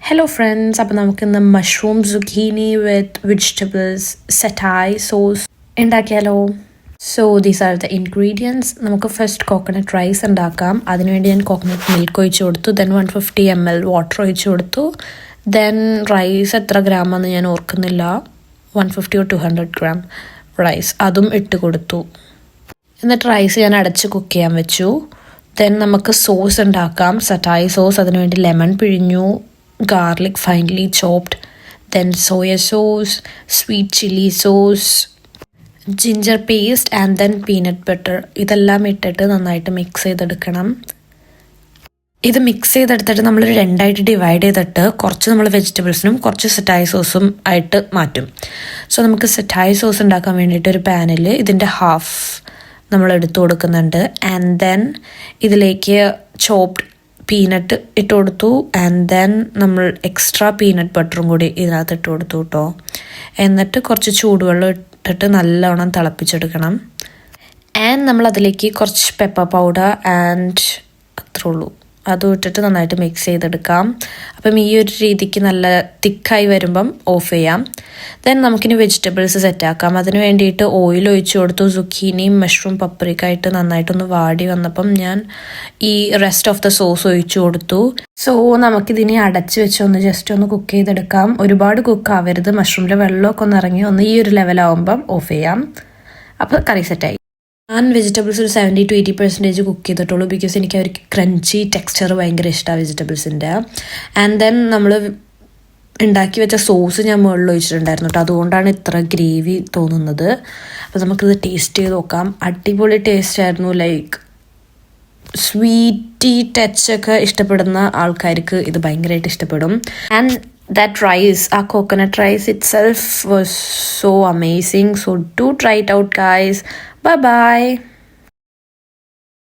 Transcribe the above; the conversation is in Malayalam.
Hello friends, അപ്പോൾ നമുക്കിന്ന് മഷ്റൂം zucchini വിത്ത് വെജിറ്റബിൾസ് സെറ്റായി സോസ് ഉണ്ടാക്കിയാലോ. So these are the ingredients. നമുക്ക് ഫസ്റ്റ് കോക്കനട്ട് റൈസ് ഉണ്ടാക്കാം. അതിനുവേണ്ടി ഞാൻ കോക്കനട്ട് മിൽക്ക് ഒഴിച്ചു കൊടുത്തു. ദെൻ 150 ml വാട്ടർ ഒഴിച്ചു കൊടുത്തു. ദെൻ റൈസ് എത്ര ഗ്രാമാണെന്ന് ഞാൻ ഓർക്കുന്നില്ല, 150 or 200 gram റൈസ് അതും ഇട്ട് കൊടുത്തു. എന്നിട്ട് റൈസ് ഞാൻ അടച്ച് കുക്ക് ചെയ്യാൻ വെച്ചു. ദെൻ നമുക്ക് സോസ് ഉണ്ടാക്കാം, സറ്റായി സോസ്. അതിനുവേണ്ടി lemon പിഴിഞ്ഞു, garlic finely chopped, then soya sauce, sweet chili sauce, ginger paste and then peanut butter. ഇതെല്ലാം ഇട്ടിട്ട് നന്നായിട്ട് മിക്സ് ചെയ്തെടുക്കണം. ഇത് മിക്സ് ചെയ്തെടുത്തിട്ട് നമ്മൾ രണ്ടായിട്ട് ഡിവൈഡ് ചെയ്തിട്ട് കുറച്ച് നമ്മൾ വെജിറ്റബിൾസിനും കുറച്ച് സെറ്റായി സോസും ആയിട്ട് മാറ്റും. സോ നമുക്ക് സെറ്റായി സോസ് ഉണ്ടാക്കാൻ വേണ്ടിയിട്ട് ഒരു പാനിൽ ഇതിൻ്റെ ഹാഫ് നമ്മൾ എടുത്തു കൊടുക്കുന്നുണ്ട്. ആൻഡ് ദെൻ ഇതിലേക്ക് ചോപ്ഡ് പീനട്ട് ഇട്ട് കൊടുത്തു. ആൻഡ് ദെൻ നമ്മൾ എക്സ്ട്രാ പീനട്ട് ബട്ടറും കൂടി ഇതിനകത്ത് ഇട്ട് കൊടുത്തു കേട്ടോ. എന്നിട്ട് കുറച്ച് ചൂടുവെള്ളം ഇട്ടിട്ട് നല്ലവണ്ണം തിളപ്പിച്ചെടുക്കണം. ആൻഡ് നമ്മൾ അതിലേക്ക് കുറച്ച് പെപ്പർ പൗഡർ ആൻഡ് അത്രേ ഉള്ളൂ, അതും ഇട്ടിട്ട് നന്നായിട്ട് മിക്സ് ചെയ്തെടുക്കാം. അപ്പം ഈ ഒരു രീതിക്ക് നല്ല തിക്കായി വരുമ്പം ഓഫ് ചെയ്യാം. ദെൻ നമുക്കിനി വെജിറ്റബിൾസ് സെറ്റാക്കാം. അതിന് വേണ്ടിയിട്ട് ഓയിൽ ഒഴിച്ചു കൊടുത്തു. സുക്കീനിയും മഷ്റൂം പപ്രിക്കായിട്ട് നന്നായിട്ടൊന്ന് വാടി വന്നപ്പം ഞാൻ ഈ റെസ്റ്റ് ഓഫ് ദ സോസ് ഒഴിച്ചു കൊടുത്തു. സോ നമുക്കിതിനെ അടച്ച് വെച്ച് ഒന്ന് ജസ്റ്റ് ഒന്ന് കുക്ക് ചെയ്തെടുക്കാം. ഒരുപാട് കുക്ക് ആവരുത്, മഷ്റൂമിൻ്റെ വെള്ളമൊക്കെ ഒന്ന് ഇറങ്ങി ഒന്ന് ഈ ഒരു ലെവലാവുമ്പം ഓഫ് ചെയ്യാം. അപ്പോൾ കറി സെറ്റായി. ഞാൻ വെജിറ്റബിൾസ് ഒരു 70 to 80% കുക്ക് ചെയ്തിട്ടുള്ളൂ, ബിക്കോസ് എനിക്ക് അവർക്ക് ക്രഞ്ചി ടെക്സ്ചർ ഭയങ്കര ഇഷ്ടമാണ് വെജിറ്റബിൾസിൻ്റെ. ആൻഡ് ദെൻ നമ്മൾ ഉണ്ടാക്കി വെച്ച സോസ് ഞാൻ മുകളിൽ ഒഴിച്ചിട്ടുണ്ടായിരുന്നു കേട്ടോ, അതുകൊണ്ടാണ് ഇത്ര ഗ്രേവി തോന്നുന്നത്. അപ്പോൾ നമുക്കിത് ടേസ്റ്റ് ചെയ്ത് നോക്കാം. അടിപൊളി ടേസ്റ്റ് ആയിരുന്നു. ലൈക്ക് സ്വീറ്റി ടച്ചൊക്കെ ഇഷ്ടപ്പെടുന്ന ആൾക്കാർക്ക് ഇത് ഭയങ്കരമായിട്ട് ഇഷ്ടപ്പെടും. And that rice, our coconut rice itself was so amazing. So do try it out guys. Bye bye.